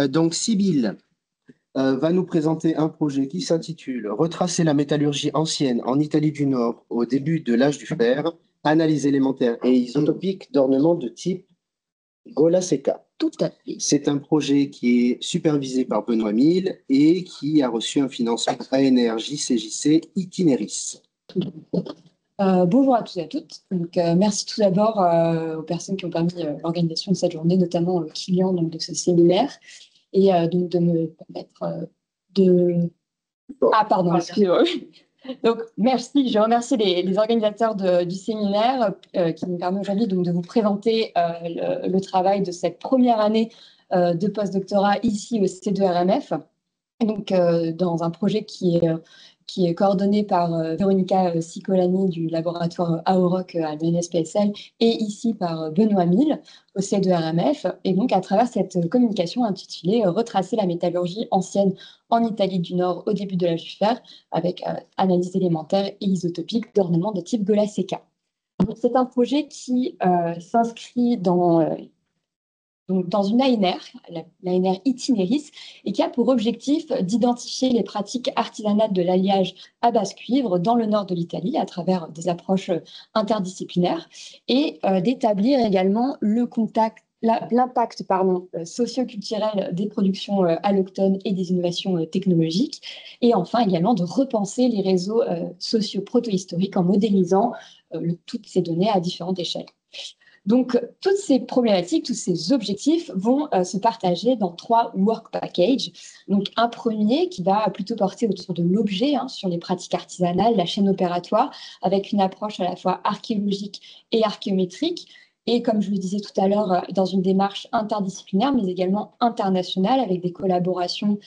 Donc, Sybille va nous présenter un projet qui s'intitule Retracer la métallurgie ancienne en Italie du Nord au début de l'âge du fer, analyse élémentaire et isotopique d'ornements de type Gola Seca. Tout à fait. C'est un projet qui est supervisé par Benoît Mille et qui a reçu un financement ANRJ CJC Itineris. Bonjour à tous et à toutes. Donc, merci tout d'abord aux personnes qui ont permis l'organisation de cette journée, notamment aux clients donc, de ce séminaire, et donc de me permettre de... Ah, pardon, excusez-moi. Donc, merci. Je remercie les organisateurs du séminaire qui me permet aujourd'hui donc, de vous présenter le travail de cette première année de postdoctorat ici au C2RMF. Donc, dans un projet qui est coordonné par Véronica Cicolani du laboratoire AOROC à l'UNSPSL et ici par Benoît Mille au C2RMF. Et donc, à travers cette communication intitulée « Retracer la métallurgie ancienne en Italie du Nord au début de l'âge du fer avec analyse élémentaire et isotopique d'ornements de type Gola Seca ». C'est un projet qui s'inscrit dans une ANR, l'ANR Itineris, et qui a pour objectif d'identifier les pratiques artisanales de l'alliage à base cuivre dans le nord de l'Italie à travers des approches interdisciplinaires et d'établir également l'impact socio-culturel des productions allochtones et des innovations technologiques, et enfin également de repenser les réseaux sociaux protohistoriques en modélisant toutes ces données à différentes échelles. Donc, toutes ces problématiques, tous ces objectifs vont se partager dans 3 work packages. Donc, un premier qui va plutôt porter autour de l'objet, sur les pratiques artisanales, la chaîne opératoire, avec une approche à la fois archéologique et archéométrique. Et comme je le disais tout à l'heure, dans une démarche interdisciplinaire, mais également internationale, avec des collaborations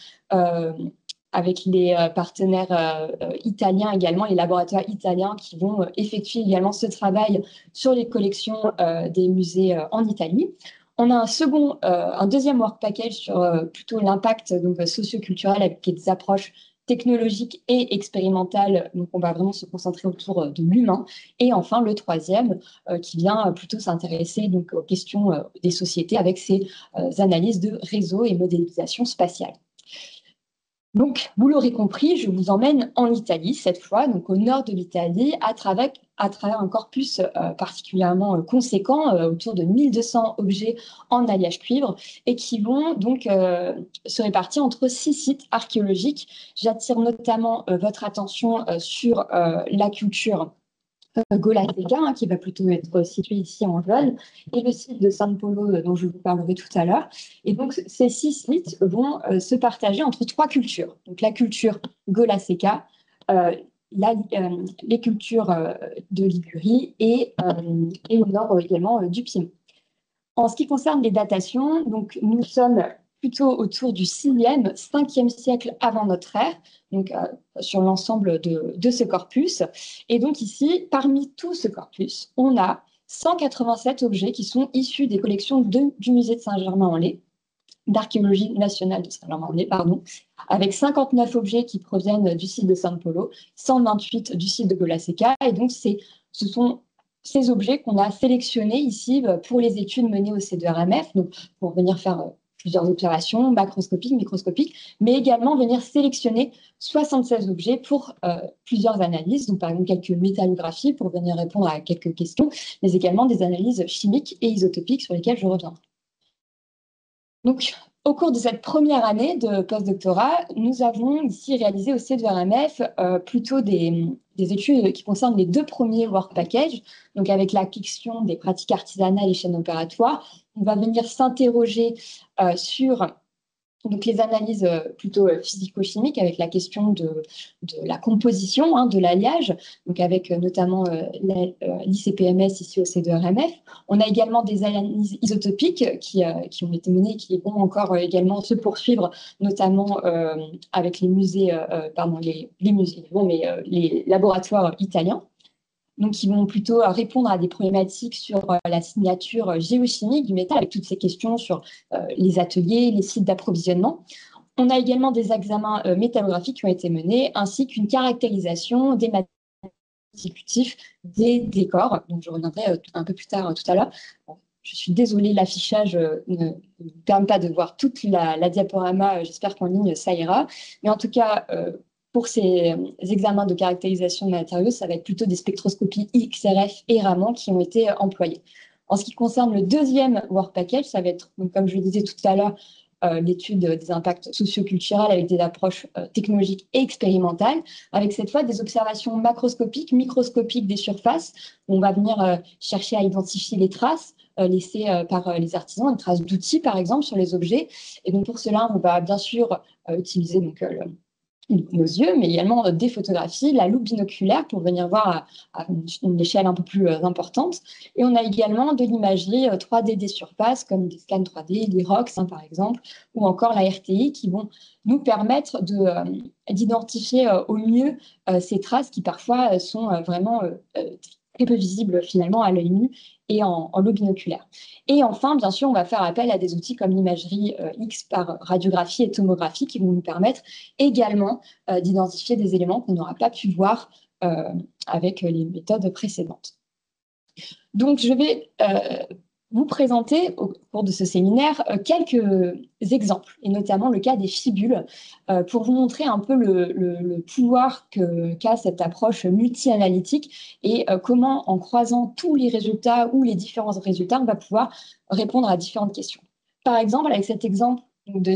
avec les partenaires italiens également, les laboratoires italiens qui vont effectuer également ce travail sur les collections des musées en Italie. On a un deuxième work package sur plutôt l'impact socio-culturel avec des approches technologiques et expérimentales. Donc, on va vraiment se concentrer autour de l'humain. Et enfin, le troisième qui vient plutôt s'intéresser donc aux questions des sociétés avec ces analyses de réseau et modélisation spatiale. Donc, vous l'aurez compris, je vous emmène en Italie cette fois, donc au nord de l'Italie, à travers un corpus particulièrement conséquent, autour de 1200 objets en alliage cuivre, et qui vont donc se répartir entre 6 sites archéologiques. J'attire notamment votre attention sur la culture Gola Seca, qui va plutôt être situé ici en jaune, et le site de San Polo dont je vous parlerai tout à l'heure. Et donc, ces 6 sites vont se partager entre 3 cultures. Donc, la culture Gola Seca, les cultures de Ligurie et au nord également du Piémont. En ce qui concerne les datations, donc, nous sommes plutôt autour du 6e, 5e siècle avant notre ère, donc sur l'ensemble de ce corpus. Et donc ici, parmi tout ce corpus, on a 187 objets qui sont issus des collections du musée de Saint-Germain-en-Laye, d'archéologie nationale de Saint-Germain-en-Laye, avec 59 objets qui proviennent du site de San Polo, 128 du site de Gola Seca. Et donc, ce sont ces objets qu'on a sélectionnés ici pour les études menées au C2RMF, donc pour venir faire plusieurs observations macroscopiques, microscopiques, mais également venir sélectionner 76 objets pour plusieurs analyses, donc par exemple quelques métallographies pour venir répondre à quelques questions, mais également des analyses chimiques et isotopiques sur lesquelles je reviendrai. Donc, au cours de cette première année de postdoctorat, nous avons ici réalisé au C2RMF plutôt des études qui concernent les 2 premiers work packages, donc avec la question des pratiques artisanales et chaînes opératoires. On va venir s'interroger sur donc les analyses plutôt physico-chimiques avec la question de la composition de l'alliage, donc avec notamment l'ICPMS ici au C2RMF. On a également des analyses isotopiques qui ont été menées, qui vont encore également se poursuivre, notamment avec les musées, les laboratoires italiens. Donc, ils vont plutôt répondre à des problématiques sur la signature géochimique du métal, avec toutes ces questions sur les ateliers, les sites d'approvisionnement. On a également des examens métallographiques qui ont été menés, ainsi qu'une caractérisation des matériaux constitutifs des décors. Donc, je reviendrai un peu plus tard tout à l'heure. je suis désolée, l'affichage ne me permet pas de voir toute la diaporama. J'espère qu'en ligne, ça ira. Mais en tout cas, pour ces examens de caractérisation de matériaux, ça va être plutôt des spectroscopies XRF et Raman qui ont été employées. En ce qui concerne le deuxième work package, ça va être, donc, comme je le disais tout à l'heure, l'étude des impacts socioculturels avec des approches technologiques et expérimentales, avec cette fois des observations macroscopiques, microscopiques des surfaces, où on va venir chercher à identifier les traces laissées par les artisans, les traces d'outils par exemple sur les objets. Et donc pour cela, on va bien sûr utiliser donc, nos yeux, mais également des photographies, la loupe binoculaire pour venir voir à une échelle un peu plus importante. Et on a également de l'imagerie 3D des surfaces, comme des scans 3D, l'IROX par exemple, ou encore la RTI, qui vont nous permettre d'identifier au mieux ces traces qui parfois sont vraiment très peu visibles finalement à l'œil nu et en loupe binoculaire. Et enfin, bien sûr, on va faire appel à des outils comme l'imagerie X par radiographie et tomographie qui vont nous permettre également d'identifier des éléments qu'on n'aura pas pu voir avec les méthodes précédentes. Donc, je vais vous présenter au cours de ce séminaire quelques exemples, et notamment le cas des fibules, pour vous montrer un peu le pouvoir qu'a cette approche multi-analytique et comment, en croisant tous les résultats ou les différents résultats, on va pouvoir répondre à différentes questions. Par exemple, avec cet exemple de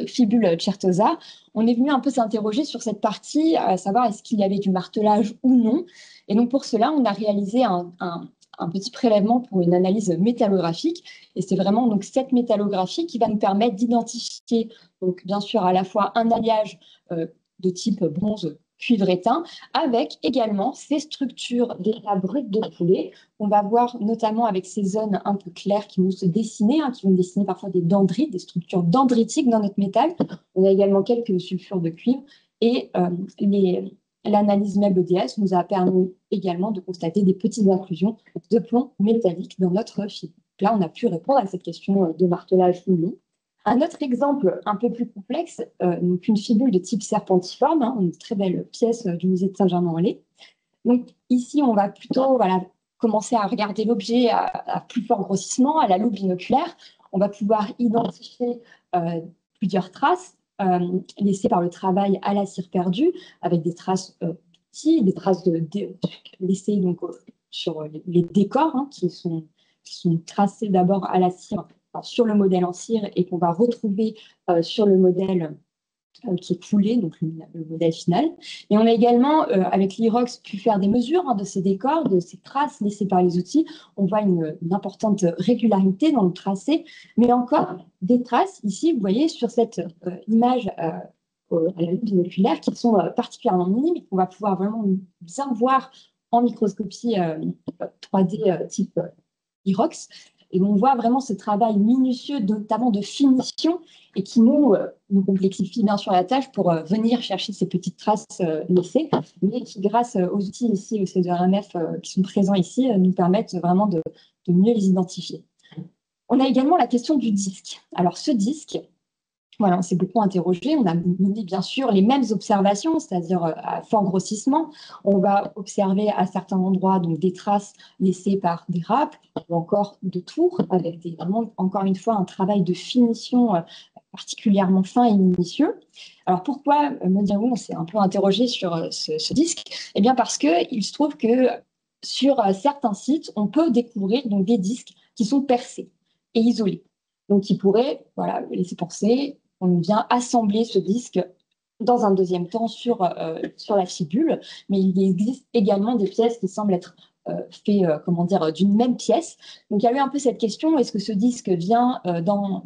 fibule Certosa, on est venu un peu s'interroger sur cette partie, à savoir est-ce qu'il y avait du martelage ou non. Et donc pour cela, on a réalisé un petit prélèvement pour une analyse métallographique. Et c'est vraiment donc cette métallographie qui va nous permettre d'identifier, donc bien sûr à la fois un alliage de type bronze cuivre éteint, avec également ces structures d'état brut de poulet. On va voir notamment avec ces zones un peu claires qui vont se dessiner, qui vont dessiner parfois des dendrites, des structures dendritiques dans notre métal. On a également quelques sulfures de cuivre et l'analyse MEB-ODS nous a permis également de constater des petites inclusions de plomb métallique dans notre fibre. Là, on a pu répondre à cette question de martelage ou non. Un autre exemple un peu plus complexe, donc une fibule de type serpentiforme, une très belle pièce du musée de Saint-Germain-en-Laye. Donc ici, on va plutôt commencer à regarder l'objet à plus fort grossissement, à la loupe binoculaire. On va pouvoir identifier plusieurs traces laissées par le travail à la cire perdue, avec des traces des traces laissées donc, sur les décors qui sont tracés d'abord à la cire sur le modèle en cire et qu'on va retrouver sur le modèle qui est coulé, donc le modèle final. Et on a également, avec l'IROX, pu faire des mesures de ces décors, de ces traces laissées par les outils. On voit une importante régularité dans le tracé, mais encore des traces, ici, vous voyez, sur cette image à la loupe binoculaire, qui sont particulièrement minimes et qu'on va pouvoir vraiment bien voir en microscopie 3D type IROX. Et on voit vraiment ce travail minutieux, notamment de finition, et qui nous complexifie bien sûr la tâche pour venir chercher ces petites traces laissées, mais qui, grâce aux outils ici, au C2RMF qui sont présents ici, nous permettent vraiment de mieux les identifier. On a également la question du disque. Alors ce disque, voilà, on s'est beaucoup interrogé. On a mené bien sûr les mêmes observations, c'est-à-dire à fort grossissement. On va observer à certains endroits donc, des traces laissées par des râpes ou encore de tours, avec vraiment, encore une fois, un travail de finition particulièrement fin et minutieux. Alors pourquoi, me direz-vous, on s'est un peu interrogé sur ce disque? Eh bien parce qu'il se trouve que sur certains sites, on peut découvrir donc, des disques qui sont percés et isolés. Donc, qui pourraient laisser penser qu'on vient assembler ce disque dans un deuxième temps sur la fibule, mais il existe également des pièces qui semblent être faites d'une même pièce. Donc il y a eu un peu cette question, est-ce que ce disque vient dans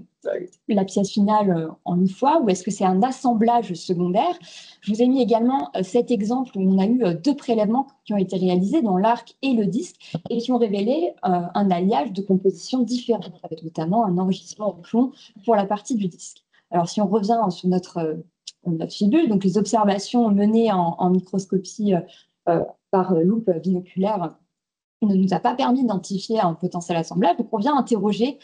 la pièce finale en une fois ou est-ce que c'est un assemblage secondaire? Je vous ai mis également cet exemple où on a eu deux prélèvements qui ont été réalisés dans l'arc et le disque et qui ont révélé un alliage de composition différente, avec notamment un enrichissement au plomb pour la partie du disque. Alors si on revient sur notre fibule, donc les observations menées en microscopie par loupe binoculaire ne nous a pas permis d'identifier un potentiel assemblage, donc on vient interroger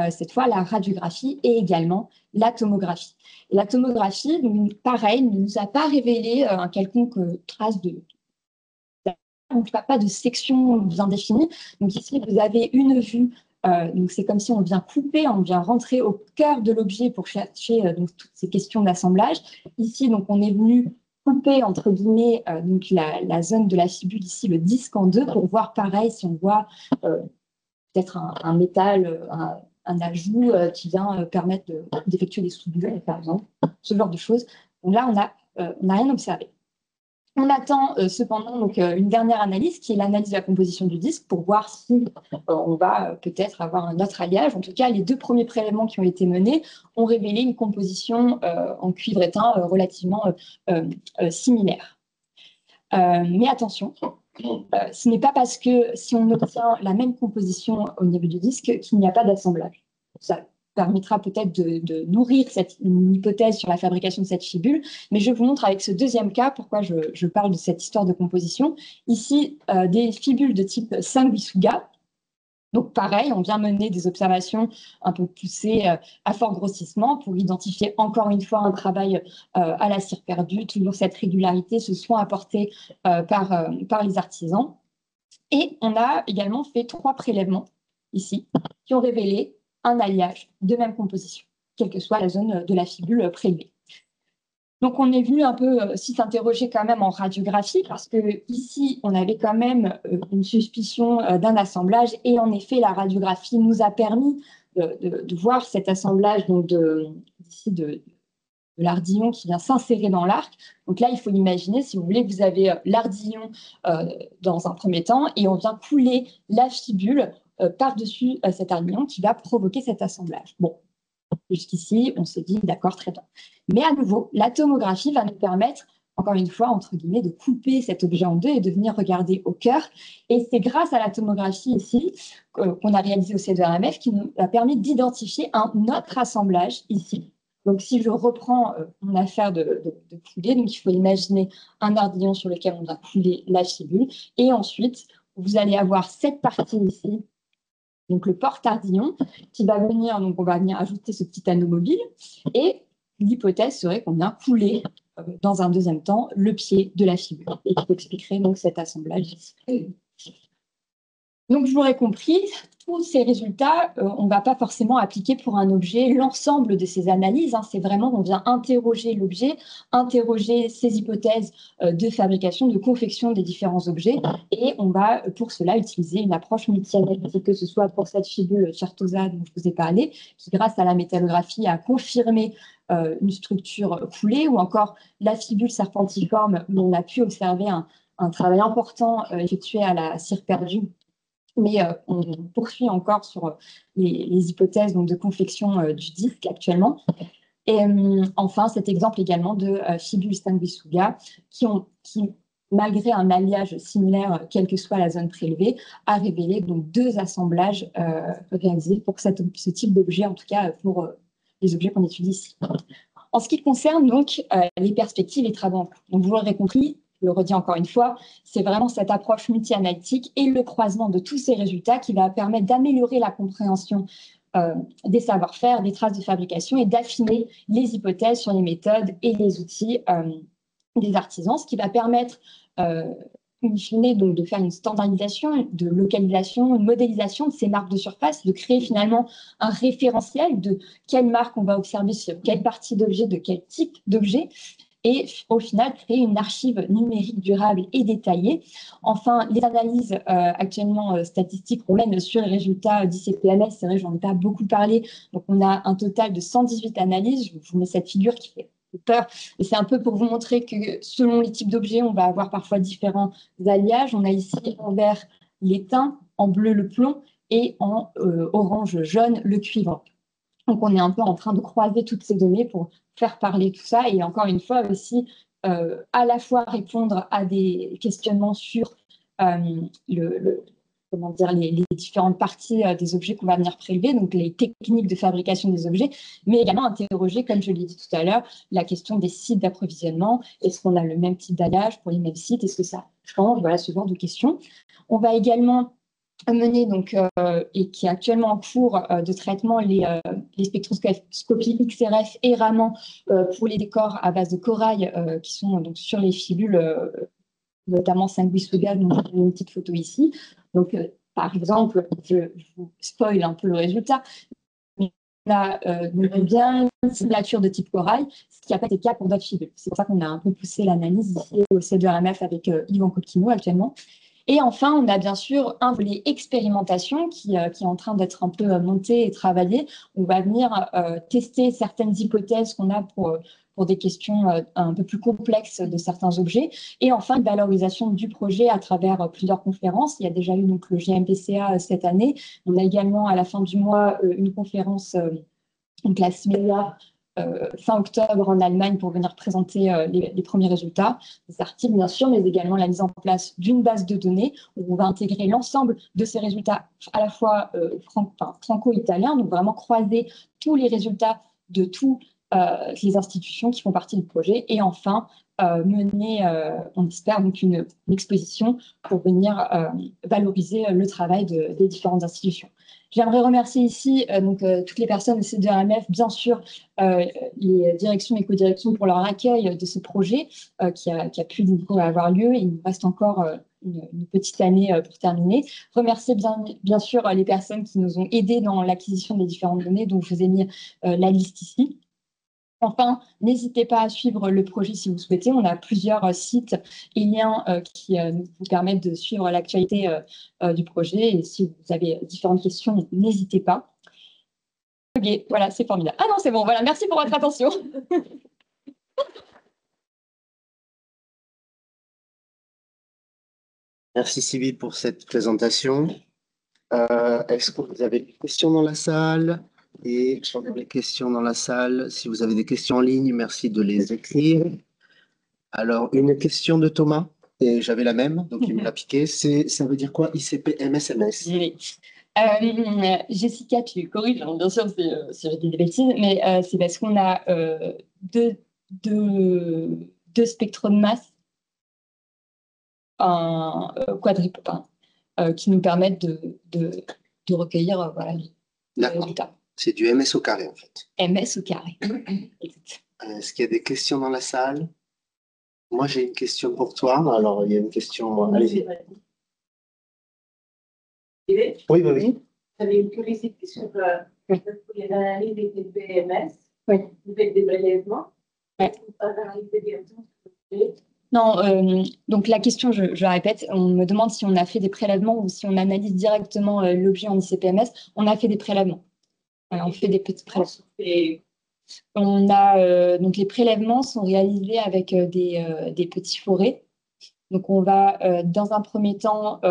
cette fois la radiographie et également la tomographie. Et la tomographie, donc, pareil, ne nous a pas révélé un quelconque trace donc pas de section bien définie. Donc ici, vous avez une vue Donc, c'est comme si on vient couper, on vient rentrer au cœur de l'objet pour chercher donc, toutes ces questions d'assemblage. Ici, donc, on est venu couper, entre guillemets, donc la zone de la fibule, ici, le disque en deux, pour voir pareil si on voit peut-être un métal, un ajout qui vient permettre d'effectuer des soudures, par exemple, ce genre de choses. Donc là, on n'a rien observé. On attend cependant donc, une dernière analyse qui est l'analyse de la composition du disque pour voir si on va peut-être avoir un autre alliage. En tout cas, les deux premiers prélèvements qui ont été menés ont révélé une composition en cuivre éteint relativement similaire. Mais attention, ce n'est pas parce que si on obtient la même composition au niveau du disque qu'il n'y a pas d'assemblage. Ça permettra peut-être de nourrir une hypothèse sur la fabrication de cette fibule, mais je vous montre avec ce deuxième cas pourquoi je parle de cette histoire de composition. Ici, des fibules de type Sanguisuga. Donc pareil, on vient mener des observations un peu poussées à fort grossissement pour identifier encore une fois un travail à la cire perdue, toujours cette régularité, ce soin apporté par les artisans. Et on a également fait 3 prélèvements ici qui ont révélé un alliage de même composition, quelle que soit la zone de la fibule prélevée. Donc, on est venu un peu s'y s'interroger quand même en radiographie parce que ici, on avait quand même une suspicion d'un assemblage et en effet, la radiographie nous a permis de voir cet assemblage donc ici de l'ardillon qui vient s'insérer dans l'arc. Donc là, il faut imaginer, si vous voulez, que vous avez l'ardillon dans un premier temps et on vient couler la fibule par-dessus cet ardillon qui va provoquer cet assemblage. Bon, jusqu'ici, on se dit, d'accord, très bien. Mais à nouveau, la tomographie va nous permettre, encore une fois, entre guillemets, de couper cet objet en deux et de venir regarder au cœur. Et c'est grâce à la tomographie ici, qu'on a réalisé au C2RMF, qui nous a permis d'identifier un autre assemblage ici. Donc, si je reprends mon affaire de couler, donc il faut imaginer un ardillon sur lequel on va couler la fibule. Et ensuite, vous allez avoir cette partie ici, donc le porte-ardillon, qui va venir, donc on va venir ajouter ce petit anneau mobile. Et l'hypothèse serait qu'on vient couler dans un deuxième temps le pied de la fibule et qui expliquerait donc cet assemblage ici. Donc, je l'aurais compris, tous ces résultats, on ne va pas forcément appliquer pour un objet l'ensemble de ces analyses. C'est vraiment, on vient interroger l'objet, interroger ses hypothèses de fabrication, de confection des différents objets. Et on va, pour cela, utiliser une approche multi-analytique, que ce soit pour cette fibule Certosa dont je vous ai parlé, qui, grâce à la métallographie, a confirmé une structure coulée, ou encore la fibule serpentiforme, où on a pu observer un travail important effectué à la cire perdue. Mais on poursuit encore sur les hypothèses donc, de confection du disque actuellement. Et enfin, cet exemple également de fibules Sanguisuga qui, malgré un alliage similaire, quelle que soit la zone prélevée, a révélé donc 2 assemblages réalisés pour ce type d'objet, en tout cas pour les objets qu'on étudie ici. En ce qui concerne donc les perspectives et travaux en cours. Donc, vous l'aurez compris, je le redis encore une fois, c'est vraiment cette approche multi-analytique et le croisement de tous ces résultats qui va permettre d'améliorer la compréhension des savoir-faire, des traces de fabrication et d'affiner les hypothèses sur les méthodes et les outils des artisans, ce qui va permettre in fine, donc, de faire une standardisation, de localisation, une modélisation de ces marques de surface, de créer finalement un référentiel de quelle marque on va observer sur quelle partie d'objet, de quel type d'objet, et au final créer une archive numérique durable et détaillée. Enfin, les analyses actuellement statistiques qu'on mène sur les résultats d'ICPMS, c'est vrai, j'en ai pas beaucoup parlé, donc on a un total de 118 analyses. Je vous mets cette figure qui fait peur, et c'est un peu pour vous montrer que selon les types d'objets, on va avoir parfois différents alliages. On a ici en vert l'étain, en bleu le plomb et en orange jaune le cuivre. Donc, on est un peu en train de croiser toutes ces données pour faire parler tout ça et encore une fois aussi à la fois répondre à des questionnements sur comment dire, les différentes parties des objets qu'on va venir prélever, donc les techniques de fabrication des objets, mais également interroger, comme je l'ai dit tout à l'heure, la question des sites d'approvisionnement. Est-ce qu'on a le même type d'alliage pour les mêmes sites? Est-ce que ça change? Voilà, ce genre de questions. On va également mener donc, et qui est actuellement en cours de traitement les spectroscopies XRF et Raman pour les décors à base de corail qui sont donc sur les fibules, notamment Sanguisuga, dont j'ai une petite photo ici. Donc, Par exemple, je vous spoil un peu le résultat. On a bien une signature de type corail, ce qui n'a pas été le cas pour d'autres fibres. C'est pour ça qu'on a un peu poussé l'analyse ici au C2RMF avec Yvan Coquino actuellement. Et enfin, on a bien sûr un volet expérimentation qui est en train d'être un peu monté et travaillé. On va venir tester certaines hypothèses qu'on a pour des questions un peu plus complexes de certains objets. Et enfin, une valorisation du projet à travers plusieurs conférences. Il y a déjà eu donc, le GMPCA cette année. On a également à la fin du mois une conférence, donc la SMEA, fin octobre en Allemagne pour venir présenter les premiers résultats, des articles bien sûr, mais également la mise en place d'une base de données où on va intégrer l'ensemble de ces résultats à la fois franco-italiens, donc vraiment croiser tous les résultats de toutes les institutions qui font partie du projet et enfin mener, on espère, donc une exposition pour venir valoriser le travail des différentes institutions. J'aimerais remercier ici toutes les personnes de C2RMF, bien sûr, les directions et co-directions pour leur accueil de ce projet qui a pu du coup avoir lieu. Il nous reste encore une petite année pour terminer. Remercier bien sûr les personnes qui nous ont aidés dans l'acquisition des différentes données, dont je vous ai mis la liste ici. Enfin, n'hésitez pas à suivre le projet si vous souhaitez. On a plusieurs sites et liens qui vous permettent de suivre l'actualité du projet. Et si vous avez différentes questions, n'hésitez pas. Ok, voilà, c'est formidable. Ah non, c'est bon, voilà, merci pour votre attention. Merci Sylvie pour cette présentation. Est-ce que vous avez des questions dans la salle? Et sur les questions dans la salle, si vous avez des questions en ligne, merci de les écrire. Alors, une question de Thomas, et j'avais la même, donc il me l'a piqué. Ça veut dire quoi ICP MSMS? Oui. Jessica, tu corriges, bien sûr, si je dis des bêtises, mais c'est parce qu'on a deux spectres de masse quadruple, qui nous permettent de recueillir voilà, les résultats. C'est du MS au carré, en fait. MS au carré. Est-ce qu'il y a des questions dans la salle? Moi, j'ai une question pour toi. Alors, il y a une question. Allez-y. Oui, oui, oui. J'avais une curiosité sur les analyses des TPMS. Oui. Vous faites des prélèvements. Oui. Non, donc la question, je la répète, on me demande si on a fait des prélèvements ou si on analyse directement l'objet en ICP-MS. On a fait des prélèvements. Voilà, on fait des petits prélèvements. On a, donc les prélèvements sont réalisés avec des petits forets. Donc on va, dans un premier temps,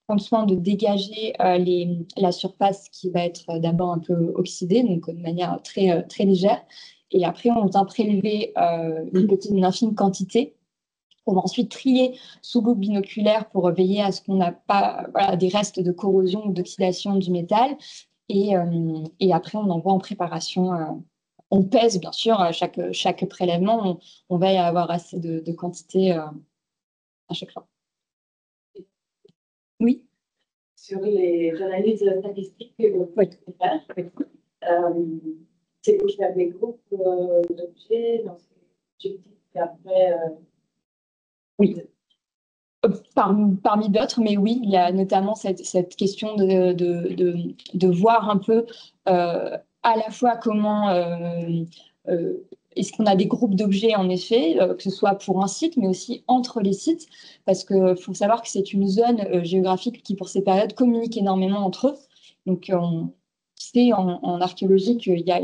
prendre soin de dégager la surface qui va être d'abord un peu oxydée, donc de manière très, très légère. Et après, on vient prélever une infime quantité. On va ensuite trier sous loupe binoculaire pour veiller à ce qu'on n'a pas des restes de corrosion ou d'oxydation du métal. Et après, on envoie en préparation. On pèse, bien sûr, chaque prélèvement. On va y avoir assez de quantité à chaque fois. Oui. Sur les analyses statistiques que vous faites, c'est vous qui avez des groupes d'objets dans ces objectifs et après. Oui. Parmi d'autres, mais oui, il y a notamment cette question de voir un peu à la fois comment est-ce qu'on a des groupes d'objets en effet, que ce soit pour un site, mais aussi entre les sites, parce qu'il faut savoir que c'est une zone géographique qui, pour ces périodes, communique énormément entre eux. Donc, on sait en archéologie qu'il y a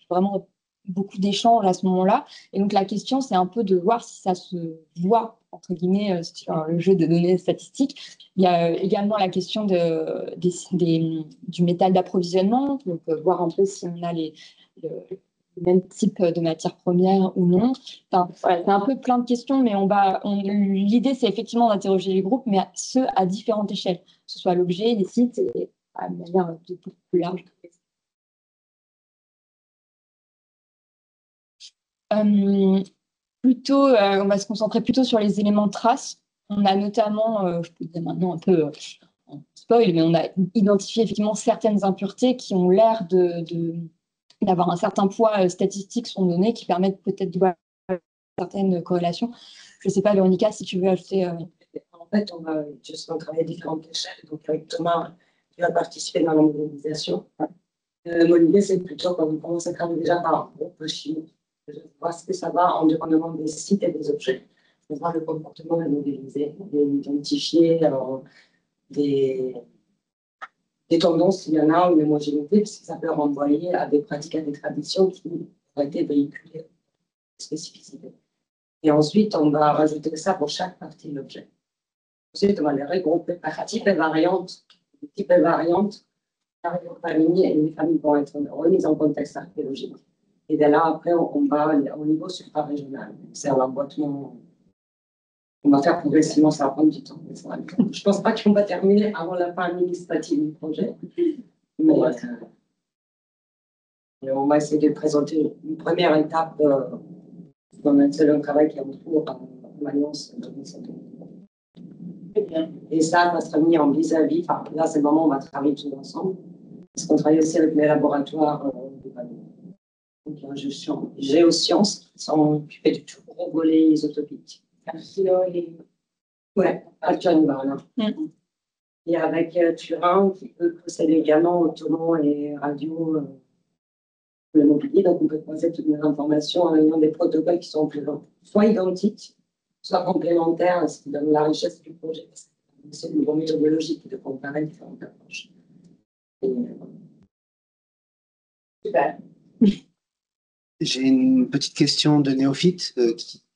vraiment beaucoup d'échanges à ce moment-là. Et donc, la question, c'est un peu de voir si ça se voit, entre guillemets, sur le jeu de données statistiques. Il y a également la question du métal d'approvisionnement, donc voir un peu si on a le même type de matière première ou non. Enfin, voilà, c'est un peu plein de questions, mais l'idée, c'est effectivement d'interroger les groupes, mais ceux à différentes échelles, que ce soit l'objet, les sites, et à une manière beaucoup plus large. On va se concentrer plutôt sur les éléments de trace. On a notamment, je peux dire maintenant un peu en spoil, mais on a identifié effectivement certaines impuretés qui ont l'air d'avoir un certain poids statistique sur les données qui permettent peut-être de voir certaines corrélations. Je ne sais pas, Véronica, si tu veux ajouter. fait, on va justement travailler à différentes échelles. Donc, avec Thomas, qui va participer dans la modélisation. Mon idée, c'est plutôt qu'on commence à travailler déjà par un groupe chimique. Voir ce que ça va en demandant des sites et des objets. On va voir le comportement à modéliser, identifier des tendances, s'il y en a, ou une homogénéité, parce que ça peut renvoyer à des pratiques, à des traditions qui ont été véhiculées, spécificités. Et ensuite, on va rajouter ça pour chaque partie de l'objet. Ensuite, on va les regrouper par type et variante. Type et variante, par famille, et les familles vont être remises en contexte archéologique. Et de là, après, on va au niveau suprarégional. C'est un emboîtement. On va faire progressivement, ça va prendre du temps. Je ne pense pas qu'on va terminer avant la fin administrative du projet. Mais on va essayer de présenter une première étape dans un seul travail qui est en cours en Alliance. Et ça sera mis en vis-à-vis. Enfin, là, c'est le moment où on va travailler tous ensemble. Parce qu'on travaille aussi avec les laboratoires de Paris. Donc, il y a géosciences qui sont occupés du tout gros volet isotopique. Ouais, actuellement, voilà. Et avec Turin, qui peut procéder également au tourment et radio le mobilier. Donc, on peut croiser toutes les informations en ayant des protocoles qui sont soit identiques, soit complémentaires, ce qui donne la richesse du projet. C'est une bonne méthodologie de comparer différentes approches. Super. J'ai une petite question de néophyte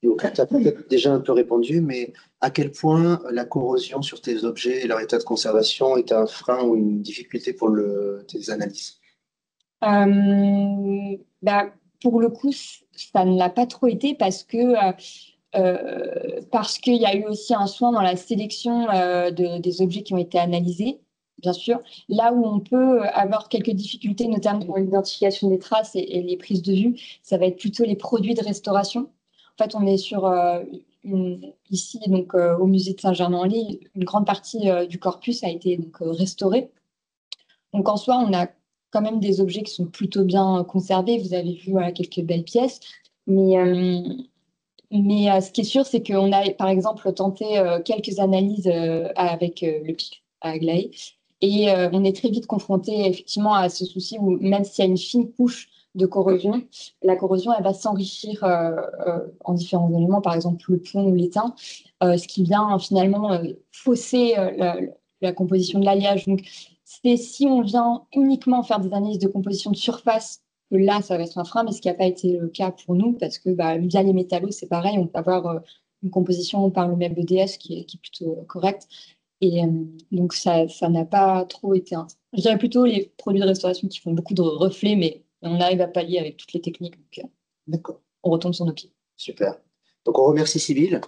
auquel tu as peut-être déjà un peu répondu, mais à quel point la corrosion sur tes objets et leur état de conservation est un frein ou une difficulté pour tes analyses? Pour le coup, ça ne l'a pas trop été parce qu'il y a eu aussi un soin dans la sélection des objets qui ont été analysés, bien sûr. Là où on peut avoir quelques difficultés, notamment dans l'identification des traces et les prises de vue, ça va être plutôt les produits de restauration. En fait, on est sur ici, donc au musée de Saint-Germain-en-Laye, une grande partie du corpus a été donc, restaurée. Donc en soi, on a quand même des objets qui sont plutôt bien conservés. Vous avez vu quelques belles pièces. Mais ce qui est sûr, c'est qu'on a, par exemple, tenté quelques analyses avec le PIC à Aglaé. Et on est très vite confronté effectivement à ce souci où même s'il y a une fine couche de corrosion, la corrosion, elle va s'enrichir en différents éléments, par exemple le plomb ou l'étain, ce qui vient finalement fausser la composition de l'alliage. Donc, c'est si on vient uniquement faire des analyses de composition de surface, que là, ça va être un frein, mais ce qui n'a pas été le cas pour nous, parce que via les métallos, c'est pareil, on peut avoir une composition par le même EDS qui est plutôt correcte. Et donc, ça n'a pas trop été un... Je dirais plutôt les produits de restauration qui font beaucoup de reflets, mais on arrive à pallier avec toutes les techniques. Donc, D'accord. on retombe sur nos pieds. Super. Donc, on remercie Sybille.